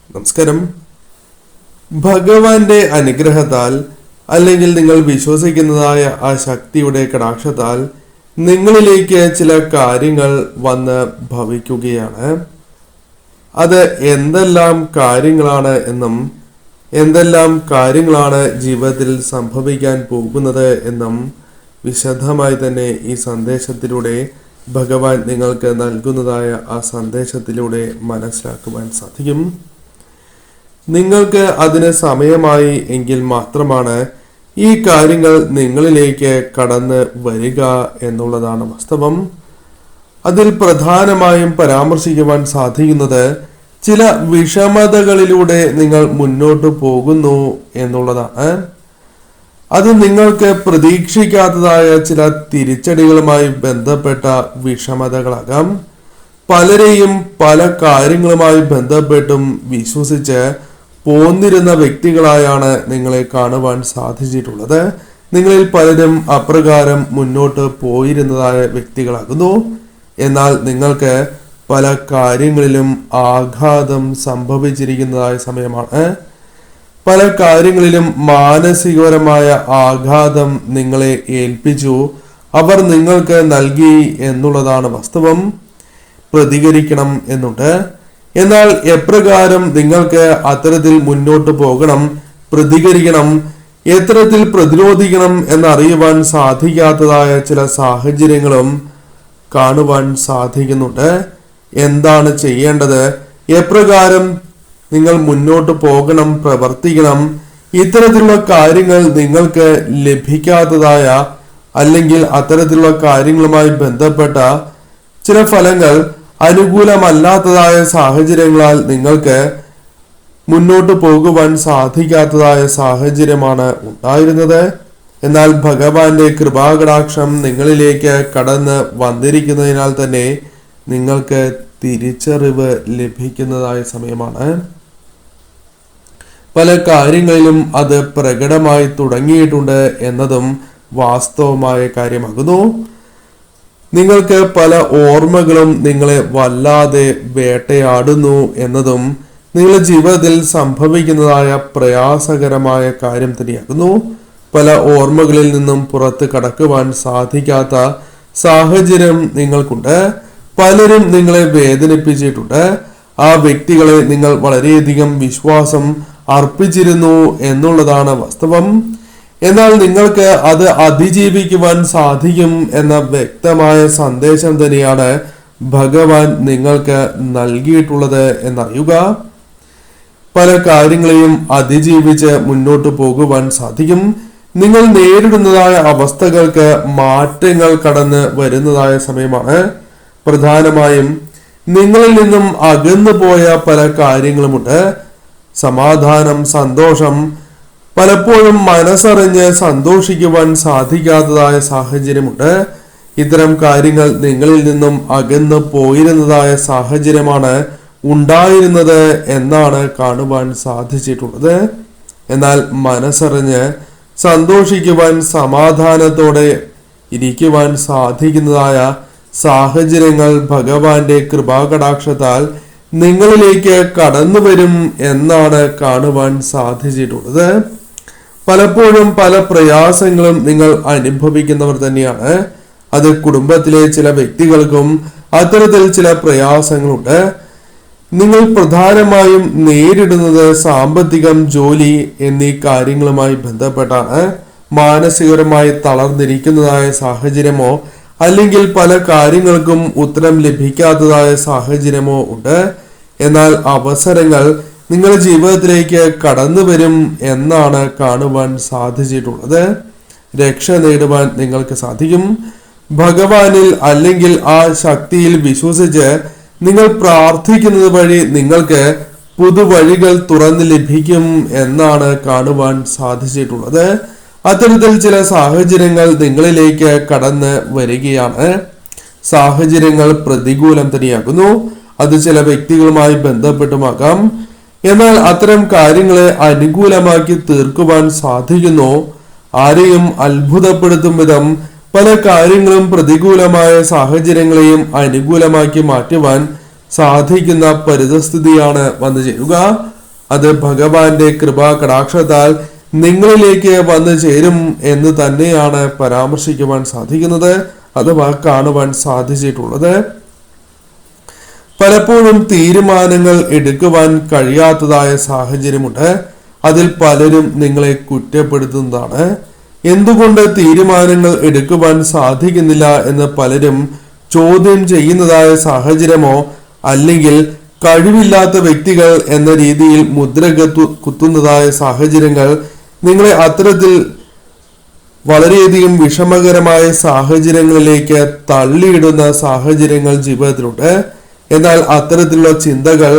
നമസ്കാരം. ഭഗവാന്റെ അനുഗ്രഹത്താൽ അല്ലെങ്കിൽ നിങ്ങൾ വിശ്വസിക്കുന്നതായ ആ ശക്തിയുടെ കടാക്ഷത്താൽ നിങ്ങളിലേക്ക് ചില കാര്യങ്ങൾ വന്ന് ഭവിക്കുകയാണ്. അത് എന്തെല്ലാം കാര്യങ്ങളാണ് എന്നും എന്തെല്ലാം കാര്യങ്ങളാണ് ജീവിതത്തിൽ സംഭവിക്കാൻ പോകുന്നത് എന്നും വിശദമായി തന്നെ ഈ സന്ദേശത്തിലൂടെ ഭഗവാൻ നിങ്ങൾക്ക് നൽകുന്നതായ ആ സന്ദേശത്തിലൂടെ മനസ്സിലാക്കുവാൻ സാധിക്കും. നിങ്ങൾക്ക് അതിന് സമയമായി എങ്കിൽ മാത്രമാണ് ഈ കാര്യങ്ങൾ നിങ്ങളിലേക്ക് കടന്ന് വരിക എന്നുള്ളതാണ് വാസ്തവം. അതിൽ പ്രധാനമായും പരാമർശിക്കുവാൻ സാധിക്കുന്നത് ചില വിഷമതകളിലൂടെ നിങ്ങൾ മുന്നോട്ട് പോകുന്നു എന്നുള്ളതാണ്. അത് നിങ്ങൾക്ക് പ്രതീക്ഷിക്കാത്തതായ ചില തിരിച്ചടികളുമായി ബന്ധപ്പെട്ട വിഷമതകളാകാം. പലരെയും പല കാര്യങ്ങളുമായി ബന്ധപ്പെട്ടും വിശ്വസിച്ച് പോന്നിരുന്ന വ്യക്തികളായാണ് നിങ്ങളെ കാണുവാൻ സാധിച്ചിട്ടുള്ളത്. നിങ്ങളിൽ പലരും അപ്രകാരം മുന്നോട്ട് പോയിരുന്നതായ വ്യക്തികളാകുന്നു. എന്നാൽ നിങ്ങൾക്ക് പല കാര്യങ്ങളിലും ആഘാതം സംഭവിച്ചിരിക്കുന്നതായ സമയമാണ്. പല കാര്യങ്ങളിലും മാനസികപരമായ ആഘാതം നിങ്ങളെ ഏൽപ്പിച്ചു അവർ നിങ്ങൾക്ക് നൽകി എന്നുള്ളതാണ് വാസ്തവം. പ്രതികരിക്കണം എന്നുണ്ട്. എന്നാൽ എപ്രകാരം നിങ്ങൾക്ക് അത്തരത്തിൽ മുന്നോട്ട് പോകണം, പ്രതികരിക്കണം, എത്തരത്തിൽ പ്രതിരോധിക്കണം എന്നറിയുവാൻ സാധിക്കാത്തതായ ചില സാഹചര്യങ്ങളും കാണുവാൻ സാധിക്കുന്നുണ്ട്. എന്താണ് ചെയ്യേണ്ടത്, എപ്രകാരം നിങ്ങൾ മുന്നോട്ട് പോകണം, പ്രവർത്തിക്കണം, ഇത്തരത്തിലുള്ള കാര്യങ്ങൾ നിങ്ങൾക്ക് ലഭിക്കാത്തതായ അല്ലെങ്കിൽ അത്തരത്തിലുള്ള കാര്യങ്ങളുമായി ബന്ധപ്പെട്ട ചില ഫലങ്ങൾ അനുകൂലമല്ലാത്തതായ സാഹചര്യങ്ങളാൽ നിങ്ങൾക്ക് മുന്നോട്ട് പോകുവാൻ സാധിക്കാത്തതായ സാഹചര്യമാണ് ഉണ്ടായിരുന്നത്. എന്നാൽ ഭഗവാന്റെ കൃപാകടാക്ഷം നിങ്ങളിലേക്ക് കടന്ന് വന്നിരിക്കുന്നതിനാൽ തന്നെ നിങ്ങൾക്ക് തിരിച്ചറിവ് ലഭിക്കുന്നതായ സമയമാണ്. പല കാര്യങ്ങളിലും അത് പ്രകടമായി തുടങ്ങിയിട്ടുണ്ട് എന്നതും വാസ്തവമായ കാര്യമാകുന്നു. നിങ്ങൾക്ക് പല ഓർമ്മകളും നിങ്ങളെ വല്ലാതെ വേട്ടയാടുന്നു എന്നതും നിങ്ങളുടെ ജീവിതത്തിൽ സംഭവിക്കുന്നതായ പ്രയാസകരമായ കാര്യം തന്നെയാകുന്നു. പല ഓർമ്മകളിൽ നിന്നും പുറത്ത് കടക്കുവാൻ സാധിക്കാത്ത സാഹചര്യം നിങ്ങൾക്കുണ്ട്. പലരും നിങ്ങളെ വേദനിപ്പിച്ചിട്ടുണ്ട്. ആ വ്യക്തികളെ നിങ്ങൾ വളരെയധികം വിശ്വാസം അർപ്പിച്ചിരുന്നു എന്നുള്ളതാണ് വാസ്തവം. എന്നാൽ നിങ്ങൾക്ക് അത് അതിജീവിക്കുവാൻ സാധിക്കും എന്ന വ്യക്തമായ സന്ദേശം തന്നെയാണ് ഭഗവാൻ നിങ്ങൾക്ക് നൽകിയിട്ടുള്ളത് എന്നറിയുക. പല കാര്യങ്ങളെയും അതിജീവിച്ച് മുന്നോട്ട് പോകുവാൻ സാധിക്കും. നിങ്ങൾ നേരിടുന്നതായ അവസ്ഥകൾക്ക് മാറ്റങ്ങൾ കടന്ന് വരുന്നതായ സമയമാണ്. പ്രധാനമായും നിങ്ങളിൽ നിന്നും അകന്നു പോയ പല കാര്യങ്ങളുമുണ്ട്. സമാധാനം, സന്തോഷം, പലപ്പോഴും മനസ്സറിഞ്ഞ് സന്തോഷിക്കുവാൻ സാധിക്കാത്തതായ സാഹചര്യമുണ്ട്. ഇത്തരം കാര്യങ്ങൾ നിങ്ങളിൽ നിന്നും അകന്നു പോയിരുന്നതായ സാഹചര്യമാണ് ഉണ്ടായിരുന്നത് എന്നാണ് കാണുവാൻ സാധിച്ചിട്ടുള്ളത്. എന്നാൽ മനസ്സറിഞ്ഞ് സന്തോഷിക്കുവാൻ, സമാധാനത്തോടെ ഇരിക്കുവാൻ സാധിക്കുന്നതായ സാഹചര്യങ്ങൾ ഭഗവാന്റെ കൃപാകടാക്ഷത്താൽ നിങ്ങളിലേക്ക് കടന്നു വരും എന്നാണ് കാണുവാൻ സാധിച്ചിട്ടുള്ളത്. പലപ്പോഴും പല പ്രയാസങ്ങളും നിങ്ങൾ അനുഭവിക്കുന്നവർ തന്നെയാണ്. അത് കുടുംബത്തിലെ ചില വ്യക്തികൾക്കും അത്തരത്തിൽ ചില പ്രയാസങ്ങളുണ്ട്. നിങ്ങൾ പ്രധാനമായും നേരിടുന്നത് സാമ്പത്തികം, ജോലി എന്നീ കാര്യങ്ങളുമായി ബന്ധപ്പെട്ടാണ്. മാനസികപരമായി തളർന്നിരിക്കുന്നതായ സാഹചര്യമോ അല്ലെങ്കിൽ പല കാര്യങ്ങൾക്കും ഉത്തരം ലഭിക്കാത്തതായ സാഹചര്യമോ ഉണ്ട്. എന്നാൽ അവസരങ്ങൾ നിങ്ങളുടെ ജീവിതത്തിലേക്ക് കടന്നു വരും എന്നാണ് കാണുവാൻ സാധിച്ചിട്ടുള്ളത്. രക്ഷ നേടുവാൻ നിങ്ങൾക്ക് സാധിക്കും. ഭഗവാനിൽ അല്ലെങ്കിൽ ആ ശക്തിയിൽ വിശ്വസിച്ച് നിങ്ങൾ പ്രാർത്ഥിക്കുന്നത് വഴി നിങ്ങൾക്ക് പുതുവഴികൾ തുറന്നു ലഭിക്കും എന്നാണ് കാണുവാൻ സാധിച്ചിട്ടുള്ളത്. അത്തരത്തിൽ ചില സാഹചര്യങ്ങൾ നിങ്ങളിലേക്ക് കടന്ന് വരികയാണ്. സാഹചര്യങ്ങൾ പ്രതികൂലം തന്നെയാകുന്നു. അത് ചില വ്യക്തികളുമായി ബന്ധപ്പെട്ടുമാകാം. എന്നാൽ അത്തരം കാര്യങ്ങളെ അനുകൂലമാക്കി തീർക്കുവാൻ സാധിക്കുന്നു. ആരെയും അത്ഭുതപ്പെടുത്തും വിധം പല കാര്യങ്ങളും പ്രതികൂലമായ സാഹചര്യങ്ങളെയും അനുകൂലമാക്കി മാറ്റുവാൻ സാധിക്കുന്ന പരിതസ്ഥിതിയാണ് വന്നു ചേരുക. അത് ഭഗവാന്റെ കൃപാ കടാക്ഷത്താൽ നിങ്ങളിലേക്ക് വന്നു ചേരും എന്ന് തന്നെയാണ് പരാമർശിക്കുവാൻ സാധിക്കുന്നത്, അഥവാ കാണുവാൻ സാധിച്ചിട്ടുള്ളത്. പലപ്പോഴും തീരുമാനങ്ങൾ എടുക്കുവാൻ കഴിയാത്തതായ സാഹചര്യമുണ്ട്. അതിൽ പലരും നിങ്ങളെ കുറ്റപ്പെടുത്തുന്നതാണ്. എന്തുകൊണ്ട് തീരുമാനങ്ങൾ എടുക്കുവാൻ സാധിക്കുന്നില്ല എന്ന് പലരും ചോദ്യം ചെയ്യുന്നതായ സാഹചര്യമോ അല്ലെങ്കിൽ കഴിവില്ലാത്ത വ്യക്തികൾ എന്ന രീതിയിൽ മുദ്ര കുത്തുന്നതായ സാഹചര്യങ്ങൾ നിങ്ങളെ അത്തരത്തിൽ വളരെയധികം വിഷമകരമായ സാഹചര്യങ്ങളിലേക്ക് തള്ളിയിടുന്ന സാഹചര്യങ്ങൾ ജീവിതത്തിലുണ്ട്. എന്നാൽ അത്തരത്തിലുള്ള ചിന്തകൾ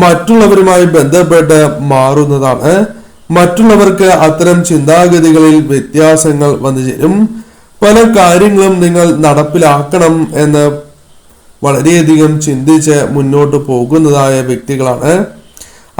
മറ്റുള്ളവരുമായി ബന്ധപ്പെട്ട് മാറുന്നതാണ്. മറ്റുള്ളവർക്ക് അത്തരം ചിന്താഗതികളിൽ വ്യത്യാസങ്ങൾ വന്നു ചേരും. പല കാര്യങ്ങളും നിങ്ങൾ നടപ്പിലാക്കണം എന്ന് വളരെയധികം ചിന്തിച്ച് മുന്നോട്ട് പോകുന്നതായ വ്യക്തികളാണ്.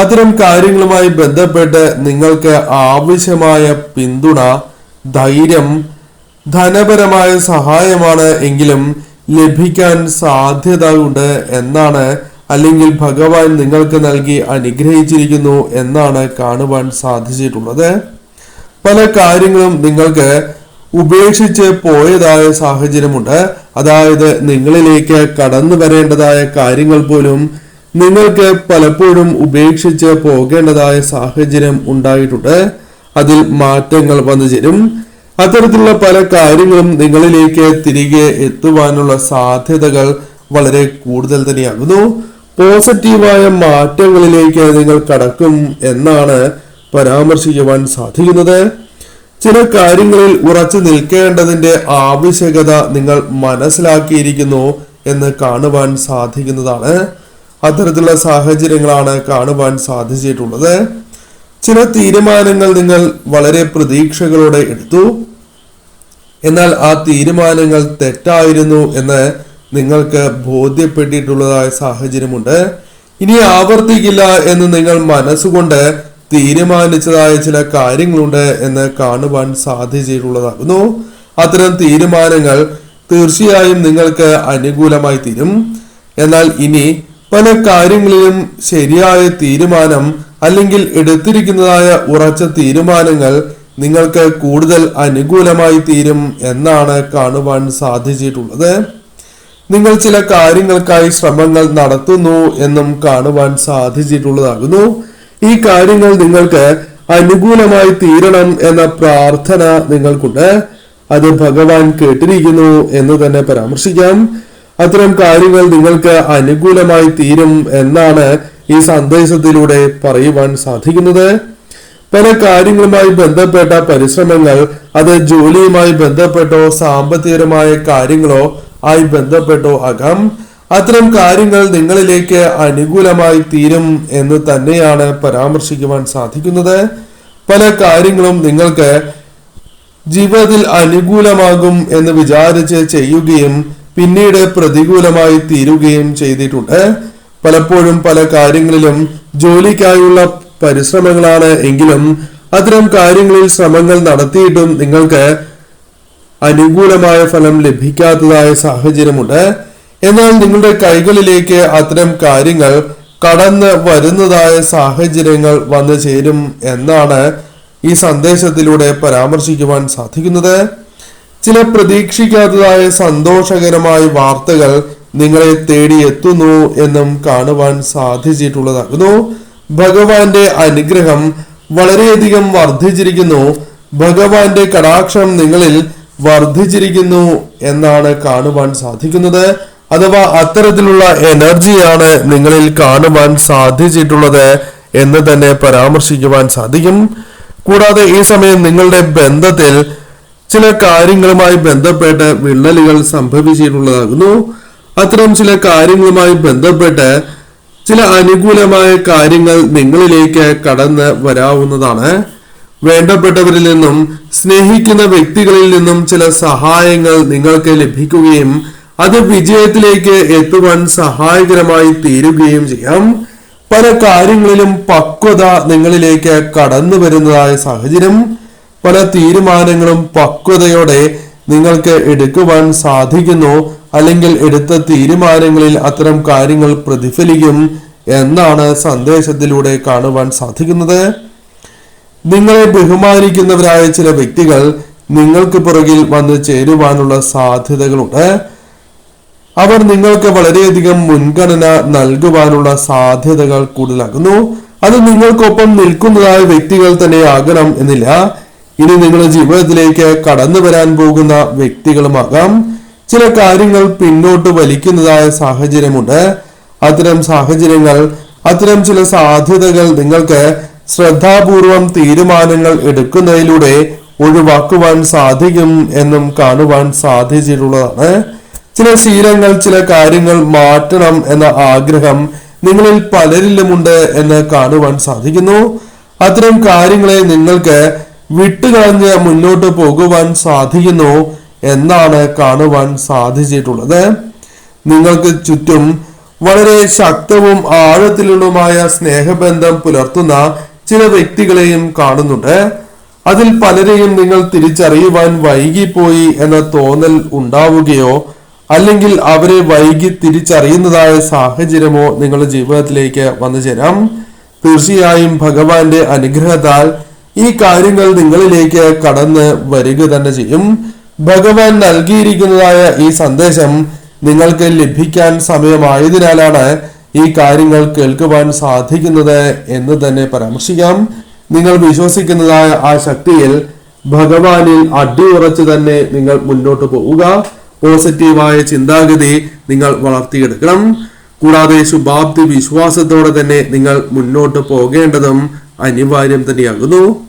അത്തരം കാര്യങ്ങളുമായി ബന്ധപ്പെട്ട് നിങ്ങൾക്ക് ആവശ്യമായ പിന്തുണ, ധൈര്യം, ധനപരമായ സഹായമാണ് എങ്കിലും ലഭിക്കാൻ സാധ്യത ഉണ്ട് എന്നാണ്, അല്ലെങ്കിൽ ഭഗവാൻ നിങ്ങൾക്ക് നൽകി അനുഗ്രഹിച്ചിരിക്കുന്നു എന്നാണ് കാണുവാൻ സാധിച്ചിട്ടുള്ളത്. പല കാര്യങ്ങളും നിങ്ങൾക്ക് ഉപേക്ഷിച്ച് പോയതായ സാഹചര്യമുണ്ട്. അതായത് നിങ്ങളിലേക്ക് കടന്നു വരേണ്ടതായ കാര്യങ്ങൾ പോലും നിങ്ങൾക്ക് പലപ്പോഴും ഉപേക്ഷിച്ച് പോകേണ്ടതായ സാഹചര്യം ഉണ്ടായിട്ടുണ്ട്. അതിൽ മാറ്റങ്ങൾ വന്നു ചേരും. അത്തരത്തിലുള്ള പല കാര്യങ്ങളും നിങ്ങളിലേക്ക് തിരികെ എത്തുവാനുള്ള സാധ്യതകൾ വളരെ കൂടുതൽ തന്നെയാകുന്നു. പോസിറ്റീവായ മാറ്റങ്ങളിലേക്ക് നിങ്ങൾ കടക്കും എന്നാണ് പരാമർശിക്കുവാൻ സാധിക്കുന്നത്. ചില കാര്യങ്ങളിൽ ഉറച്ചു നിൽക്കേണ്ടതിന്റെ ആവശ്യകത നിങ്ങൾ മനസ്സിലാക്കിയിരിക്കുന്നു എന്ന് കാണുവാൻ സാധിക്കുന്നതാണ്. അത്തരത്തിലുള്ള സാഹചര്യങ്ങളാണ് കാണുവാൻ സാധിച്ചിട്ടുള്ളത്. ചില തീരുമാനങ്ങൾ നിങ്ങൾ വളരെ പ്രതീക്ഷകളോടെ എടുത്തു, എന്നാൽ ആ തീരുമാനങ്ങൾ തെറ്റായിരുന്നു എന്ന് നിങ്ങൾക്ക് ബോധ്യപ്പെട്ടിട്ടുള്ളതായ സാഹചര്യമുണ്ട്. ഇനി ആവർത്തിക്കില്ല എന്ന് നിങ്ങൾ മനസ്സുകൊണ്ട് തീരുമാനിച്ചതായ ചില കാര്യങ്ങളുണ്ട് എന്ന് കാണുവാൻ സാധിച്ചിട്ടുള്ളതാകുന്നു. അത്തരം തീരുമാനങ്ങൾ തീർച്ചയായും നിങ്ങൾക്ക് അനുകൂലമായി തീരും. എന്നാൽ ഇനി പല കാര്യങ്ങളിലും ശരിയായ തീരുമാനം അല്ലെങ്കിൽ എടുത്തിരിക്കുന്നതായ ഉറച്ച തീരുമാനങ്ങൾ നിങ്ങൾക്ക് കൂടുതൽ അനുകൂലമായി തീരും എന്നാണ് കാണുവാൻ സാധിച്ചിട്ടുള്ളത്. നിങ്ങൾ ചില കാര്യങ്ങൾക്കായി ശ്രമങ്ങൾ നടത്തുന്നു എന്നും കാണുവാൻ സാധിച്ചിട്ടുള്ളതാകുന്നു. ഈ കാര്യങ്ങൾ നിങ്ങൾക്ക് അനുകൂലമായി തീരണം എന്ന പ്രാർത്ഥന നിങ്ങൾക്കുണ്ട്. അത് ഭഗവാൻ കേട്ടിരിക്കുന്നു എന്ന് തന്നെ പരാമർശിക്കാം. അത്തരം കാര്യങ്ങൾ നിങ്ങൾക്ക് അനുകൂലമായി തീരും എന്നാണ് ഈ സന്ദേശത്തിലൂടെ പറയുവാൻ സാധിക്കുന്നത്. പല കാര്യങ്ങളുമായി ബന്ധപ്പെട്ട പരിശ്രമങ്ങൾ, അത് ജോലിയുമായി ബന്ധപ്പെട്ടോ സാമ്പത്തികപരമായ കാര്യങ്ങളോ ആയി ബന്ധപ്പെട്ടോ ആകാം, അത്തരം കാര്യങ്ങൾ നിങ്ങളിലേക്ക് അനുകൂലമായി തീരും എന്ന് തന്നെയാണ് പരാമർശിക്കുവാൻ സാധിക്കുന്നത്. പല കാര്യങ്ങളും നിങ്ങൾക്ക് ജീവിതത്തിൽ അനുകൂലമാകും എന്ന് വിചാരിച്ച് ചെയ്യുകയും പിന്നീട് പ്രതികൂലമായി തീരുകയും ചെയ്തിട്ടുണ്ട്. പലപ്പോഴും പല കാര്യങ്ങളിലും ജോലിക്കായുള്ള പരിശ്രമങ്ങളാണ് എങ്കിലും അത്തരം കാര്യങ്ങളിൽ ശ്രമങ്ങൾ നടത്തിയിട്ടും നിങ്ങൾക്ക് അനുകൂലമായ ഫലം ലഭിക്കാത്തതായ സാഹചര്യമുണ്ട്. എന്നാൽ നിങ്ങളുടെ കൈകളിലേക്ക് അത്തരം കാര്യങ്ങൾ കടന്ന് വരുന്നതായ സാഹചര്യങ്ങൾ വന്നു ചേരും എന്നാണ് ഈ സന്ദേശത്തിലൂടെ പരാമർശിക്കുവാൻ സാധിക്കുന്നത്. ചില പ്രതീക്ഷിക്കാത്തതായ സന്തോഷകരമായ വാർത്തകൾ നിങ്ങളെ തേടി എത്തുന്നു എന്നും കാണുവാൻ സാധിച്ചിട്ടുള്ളതാകുന്നു. ഭഗവാന്റെ അനുഗ്രഹം വളരെയധികം വർദ്ധിച്ചിരിക്കുന്നു. ഭഗവാന്റെ കടാക്ഷം നിങ്ങളിൽ വർദ്ധിച്ചിരിക്കുന്നു എന്നാണ് കാണുവാൻ സാധിക്കുന്നത്. അഥവാ അത്തരത്തിലുള്ള എനർജിയാണ് നിങ്ങളിൽ കാണുവാൻ സാധിച്ചിട്ടുള്ളത് എന്ന് തന്നെ പരാമർശിക്കുവാൻ സാധിക്കും. കൂടാതെ ഈ സമയം നിങ്ങളുടെ ബന്ധത്തിൽ ചില കാര്യങ്ങളുമായി ബന്ധപ്പെട്ട് വിള്ളലുകൾ സംഭവിച്ചിട്ടുള്ളതാകുന്നു. അത്തരം ചില കാര്യങ്ങളുമായി ബന്ധപ്പെട്ട് ചില അനുകൂലമായ കാര്യങ്ങൾ നിങ്ങളിലേക്ക് കടന്ന് വരാവുന്നതാണ്. വേണ്ടപ്പെട്ടവരിൽ നിന്നും സ്നേഹിക്കുന്ന വ്യക്തികളിൽ നിന്നും ചില സഹായങ്ങൾ നിങ്ങൾക്ക് ലഭിക്കുകയും അത് വിജയത്തിലേക്ക് എത്തുവാൻ സഹായകരമായി തീരുകയും ചെയ്യാം. പല കാര്യങ്ങളിലും പക്വത നിങ്ങളിലേക്ക് കടന്നു വരുന്നതായ സാഹചര്യം, പല തീരുമാനങ്ങളും പക്വതയോടെ നിങ്ങൾക്ക് എടുക്കുവാൻ സാധിക്കുന്നു. അല്ലെങ്കിൽ എടുത്ത തീരുമാനങ്ങളിൽ അത്തരം കാര്യങ്ങൾ പ്രതിഫലിക്കും എന്നാണ് സന്ദേശത്തിലൂടെ കാണുവാൻ സാധിക്കുന്നത്. നിങ്ങളെ ബഹുമാനിക്കുന്നവരായ ചില വ്യക്തികൾ നിങ്ങൾക്ക് പുറകിൽ വന്ന് ചേരുവാനുള്ള സാധ്യതകളുണ്ട്. അവർ നിങ്ങൾക്ക് വളരെയധികം മുൻഗണന നൽകുവാനുള്ള സാധ്യതകൾ കൂടുതലാകുന്നു. അത് നിങ്ങൾക്കൊപ്പം നിൽക്കുന്നതായ വ്യക്തികൾ തന്നെ ആകണം എന്നില്ല. ഇനി നിങ്ങളുടെ ജീവിതത്തിലേക്ക് കടന്നു വരാൻ പോകുന്ന വ്യക്തികളുമാകാം. ചില കാര്യങ്ങൾ പിന്നോട്ട് വലിക്കുന്നതായ സാഹചര്യമുണ്ട്. അത്തരം സാഹചര്യങ്ങൾ, അത്തരം ചില സാധ്യതകൾ നിങ്ങൾക്ക് ശ്രദ്ധാപൂർവം തീരുമാനങ്ങൾ എടുക്കുന്നതിലൂടെ ഒഴിവാക്കുവാൻ സാധിക്കും എന്നും കാണുവാൻ സാധിച്ചിട്ടുള്ളതാണ്. ചില ശീലങ്ങൾ, ചില കാര്യങ്ങൾ മാറ്റണം എന്ന ആഗ്രഹം നിങ്ങളിൽ പലരിലുമുണ്ട് എന്ന് കാണുവാൻ സാധിക്കുന്നു. അത്തരം കാര്യങ്ങളെ നിങ്ങൾക്ക് വിട്ടുകളഞ്ഞ് മുന്നോട്ട് പോകുവാൻ സാധിക്കുന്നു എന്നാണ് കാണുവാൻ സാധിച്ചിട്ടുള്ളത്. നിങ്ങൾക്ക് ചുറ്റും വളരെ ശക്തവും ആഴത്തിലുള്ളതുമായ സ്നേഹബന്ധം പുലർത്തുന്ന ചില വ്യക്തികളെയും കാണുന്നുണ്ട്. അതിൽ പലരെയും നിങ്ങൾ തിരിച്ചറിയുവാൻ വൈകിപ്പോയി എന്ന തോന്നൽ ഉണ്ടാവുകയോ അല്ലെങ്കിൽ അവരെ വൈകി തിരിച്ചറിയുന്നതായ സാഹചര്യമോ നിങ്ങളുടെ ജീവിതത്തിലേക്ക് വന്നു ചേരാം. തീർച്ചയായും ഭഗവാന്റെ അനുഗ്രഹത്താൽ ഈ കാര്യങ്ങൾ നിങ്ങളിലേക്ക് കടന്ന് വരിക തന്നെ ചെയ്യും. ഭഗവാൻ നൽകിയിരിക്കുന്നതായ ഈ സന്ദേശം നിങ്ങൾക്ക് ലഭിക്കാൻ സമയമായതിനാലാണ് ഈ കാര്യങ്ങൾ കേൾക്കുവാൻ സാധിക്കുന്നത് എന്ന് തന്നെ പരാമർശിക്കാം. നിങ്ങൾ വിശ്വസിക്കുന്നതായ ആ ശക്തിയിൽ, ഭഗവാനിൽ അടിയുറച്ച് തന്നെ നിങ്ങൾ മുന്നോട്ട് പോവുക. പോസിറ്റീവായ ചിന്താഗതി നിങ്ങൾ വളർത്തിയെടുക്കണം. കൂടാതെ ശുഭാപ്തി വിശ്വാസത്തോടെ തന്നെ നിങ്ങൾ മുന്നോട്ട് പോകേണ്ടതും അനിവാര്യം തന്നെയാകുന്നു.